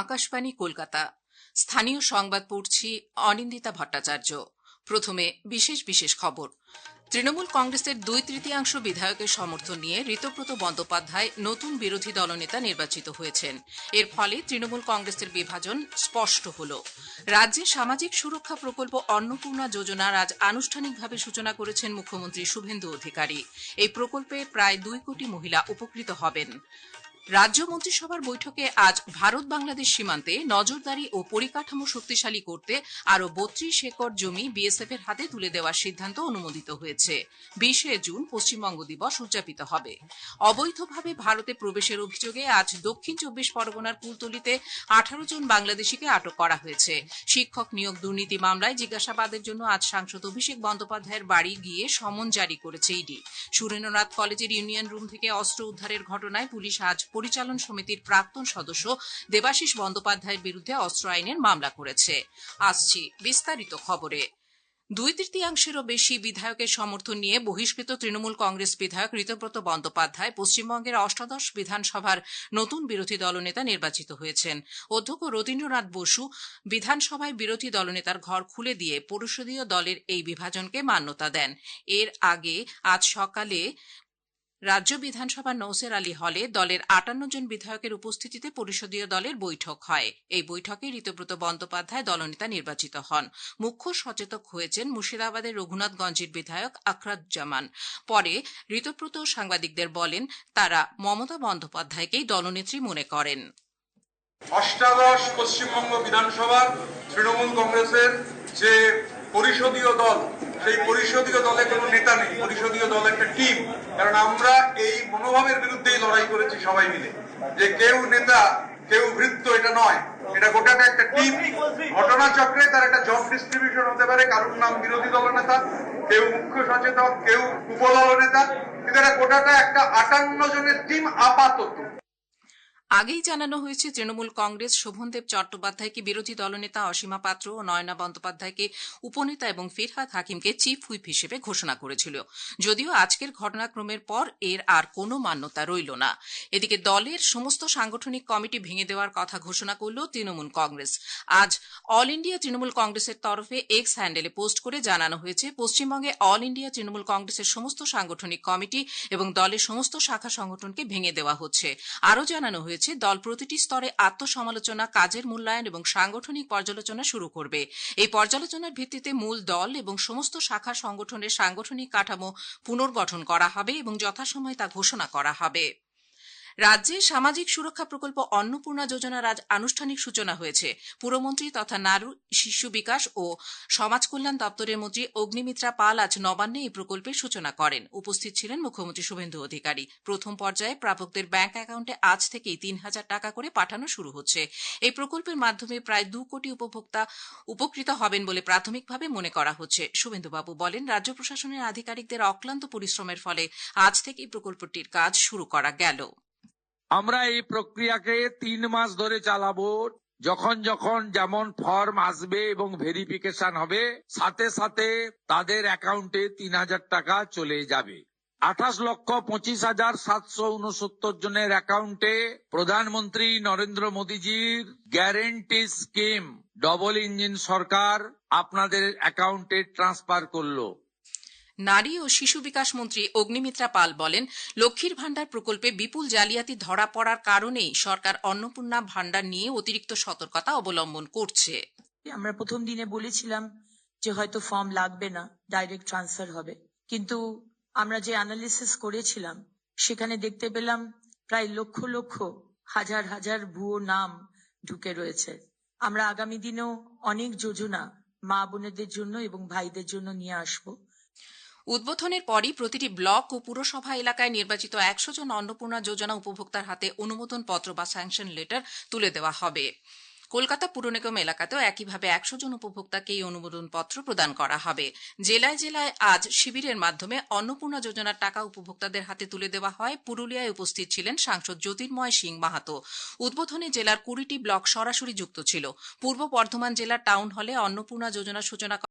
আকাশবাণী কলকাতা। স্থানীয় সংবাদ পড়ছি অনিন্দিতা ভট্টাচার্য। প্রথমে বিশেষ বিশেষ খবর। তৃণমূল কংগ্রেসের 2/3 বিধায়কের সমর্থন নিয়ে ঋতব্রত বন্দ্যোপাধ্যায় নতুন বিরোধী দলনেতা নির্বাচিত হয়েছেন। এর ফলে তৃণমূল কংগ্রেসের বিভাজন স্পষ্ট হল। রাজ্যে সামাজিক সুরক্ষা প্রকল্প অন্নপূর্ণা যোজনার আজ আনুষ্ঠানিকভাবে সূচনা করেছেন মুখ্যমন্ত্রী শুভেন্দু অধিকারী। এই প্রকল্পে প্রায় 2 কোটি মহিলা উপকৃত হবেন। রাজ্য মন্ত্রিসভার বৈঠকে আজ ভারত বাংলাদেশ সীমান্তে নজরদারি ও পরিকাঠামো শক্তিশালী করতে আরও 32 একর জমি বিএসএফ এর হাতে তুলে দেওয়ার সিদ্ধান্ত অনুমোদিত হয়েছে। 20 জুন পশ্চিমবঙ্গ দিবস উদযাপিত হবে। অবৈধভাবে ভারতে প্রবেশের অভিযোগে আজ দক্ষিণ 24 পরগনার কুলতলিতে 18 জন বাংলাদেশিকে আটক করা হয়েছে। শিক্ষক নিয়োগ দুর্নীতি মামলায় জিজ্ঞাসাবাদের জন্য আজ সাংসদ অভিষেক বন্দ্যোপাধ্যায়ের বাড়ি গিয়ে সমন জারি করেছে ইডি। সুরেন্দ্রনাথ কলেজের ইউনিয়ন রুম থেকে অস্ত্র উদ্ধারের ঘটনায় পুলিশ আজ পরিচালন সমিতির প্রাক্তন সদস্য দেবাশিস বন্দ্যোপাধ্যায়ের বিরুদ্ধে অস্ত্র আইনের মামলা করেছে। আসছি বিস্তারিত খবরে। 2/3 বেশি বিধায়কের সমর্থন নিয়ে বহিষ্কৃত তৃণমূল কংগ্রেস বিধায়ক ঋতব্রত বন্দ্যোপাধ্যায় পশ্চিমবঙ্গের অষ্টাদশ বিধানসভার নতুন বিরোধী দলনেতা নির্বাচিত হয়েছেন। অধ্যক্ষ রবীন্দ্রনাথ বসু বিধানসভায় বিরোধী দলনেতার ঘর খুলে দিয়ে পরিষদীয় দলের এই বিভাজনকে মান্যতা দেন। এর আগে আজ সকালে রাজ্য বিধানসভার নওসের আলী হলে দলের 58 জন বিধায়কের উপস্থিতিতে পরিষদীয় দলের বৈঠক হয়। এই বৈঠকে ঋতব্রত বন্দ্যোপাধ্যায় দলনেতা নির্বাচিত হন। মুখ্য সচেতক হয়েছেন মুর্শিদাবাদের রঘুনাথগঞ্জের বিধায়ক আখরাজ্জামান। পরে ঋতব্রত সাংবাদিকদের বলেন, তারা মমতা বন্দ্যোপাধ্যায়কেই দলনেত্রী মনে করেন। অষ্টাদশ পশ্চিমবঙ্গ বিধানসভার তৃণমূল কংগ্রেসের যে পরিষদীয় দল, সেই পরিষদীয় দলে কোনো নেতা নেই, পরিষদীয় দল একটা টিম। কারণ আমরা এই মনোভাবের বিরুদ্ধেই লড়াই করেছি সবাই মিলে, যে কেউ নেতা কেউ ভৃত্য, এটা নয়, এটা গোটাটা একটা টিম। ঘটনাচক্রে তার একটা জব ডিস্ট্রিবিউশন হতে পারে, কারোর নাম বিরোধী দলনেতা, কেউ মুখ্য সচেতক, কেউ উপদলনেতা, কিন্তু এটা গোটাটা একটা 58 জনের টিম আপাতত। আগেই জানানো হয়েছে, তৃণমূল কংগ্রেস শোভনদেব চট্টোপাধ্যায়কে বিরোধী দলনেতা, অসীমা পাত্র ও নয়না বন্দ্যোপাধ্যায়কে উপনেতা এবং ফিরহাদ হাকিমকে চিফ হুইপ হিসেবে ঘোষণা করেছিল। যদিও আজকের ঘটনাক্রমের পর এর আর কোনো মান্যতা রইল না। এদিকে দলের সমস্ত সাংগঠনিক কমিটি ভেঙে দেওয়ার কথা ঘোষণা করল তৃণমূল কংগ্রেস। আজ অল ইন্ডিয়া তৃণমূল কংগ্রেসের তরফে এক্স হ্যান্ডেলে পোস্ট করে জানানো হয়েছে, পশ্চিমবঙ্গে অল ইন্ডিয়া তৃণমূল কংগ্রেসের সমস্ত সাংগঠনিক কমিটি এবং দলের সমস্ত শাখা সংগঠনকে ভেঙে দেওয়া হচ্ছে। আরও জানানো হয়েছে, দল প্রতিটি স্তরে আত্মসমালোচনা, কাজের মূল্যায়ন এবং সাংগঠনিক পর্যালোচনা শুরু করবে। এই পর্যালোচনার ভিত্তিতে মূল দল এবং সমস্ত শাখা সংগঠনের সাংগঠনিক কাঠামো পুনর্গঠন করা হবে এবং যথাসময়ে তা ঘোষণা করা হবে। রাজ্যে সামাজিক সুরক্ষা প্রকল্প অন্নপূর্ণা যোজনার আজ আনুষ্ঠানিক সূচনা হয়েছে। পুরমন্ত্রী তথা নারী, শিশু বিকাশ ও সমাজ কল্যাণ দপ্তরের মন্ত্রী অগ্নিমিত্রা পাল আজ নবান্নে এই প্রকল্পের সূচনা করেন। উপস্থিত ছিলেন মুখ্যমন্ত্রী শুভেন্দু অধিকারী। প্রথম পর্যায়ে প্রাপকদের ব্যাংক অ্যাকাউন্টে আজ থেকেই 3,000 টাকা করে পাঠানো শুরু হচ্ছে। এই প্রকল্পের মাধ্যমে প্রায় 2 কোটি উপভোক্তা উপকৃত হবেন বলে প্রাথমিকভাবে মনে করা হচ্ছে। শুভেন্দুবাবু বলেন, রাজ্য প্রশাসনের আধিকারিকদের অক্লান্ত পরিশ্রমের ফলে আজ থেকেই প্রকল্পটির কাজ শুরু করা গেল। আমরা এই প্রক্রিয়াকে 3 মাস ধরে চালাবো। যখন যখন যেমন ফর্ম আসবে এবং ভেরিফিকেশন হবে, সাথে সাথে তাদের অ্যাকাউন্টে 3,000 টাকা চলে যাবে। 28,25,769 জনের অ্যাকাউন্টে প্রধানমন্ত্রী নরেন্দ্র মোদীজির গ্যারেন্টি স্কিম ডবল ইঞ্জিন সরকার আপনাদের অ্যাকাউন্টে ট্রান্সফার করলো। নারী ও শিশু বিকাশ মন্ত্রী অগ্নিমিত্রা পাল বলেন, লক্ষ্মীর ভাণ্ডার প্রকল্পে বিপুল জালিয়াতি ধরা পড়ার কারণেই সরকার অন্নপূর্ণা ভাণ্ডার নিয়ে অতিরিক্ত সতর্কতা অবলম্বন করছে। আমরা প্রথম দিনে বলেছিলাম যে হয়তো ফর্ম লাগবে না, ডাইরেক্ট ট্রান্সফার হবে, কিন্তু আমরা যে অ্যানালিসিস করেছিলাম সেখানে দেখতে পেলাম প্রায় লক্ষ লক্ষ, হাজার হাজার ভুয়ো নাম ঢুকে রয়েছে। আমরা আগামী দিনেও অনেক যোজনা মা বোনেদের জন্য এবং ভাইদের জন্য নিয়ে আসবো। উদ্বোধনের পরই প্রতিটি ব্লক ও পুরসভা এলাকায় নির্বাচিত 100 জন অন্নপূর্ণা যোজনা উপভোক্তার হাতে অনুমোদন পত্র বা স্যাংশন লেটার তুলে দেওয়া হবে। কলকাতা পুর নিগম এলাকাতেও একইভাবে 100 জন উপভোক্তাকে এই অনুমোদন পত্র প্রদান করা হবে। জেলায় জেলায় আজ শিবিরের মাধ্যমে অন্নপূর্ণা যোজনার টাকা উপভোক্তাদের হাতে তুলে দেওয়া হয়। পুরুলিয়ায় উপস্থিত ছিলেন সাংসদ জ্যোতির্ময় সিং মাহাতো। উদ্বোধনে জেলার 20টি ব্লক সরাসরি যুক্ত ছিল। পূর্ব বর্ধমান জেলার টাউন হলে অন্নপূর্ণা যোজনার সূচনা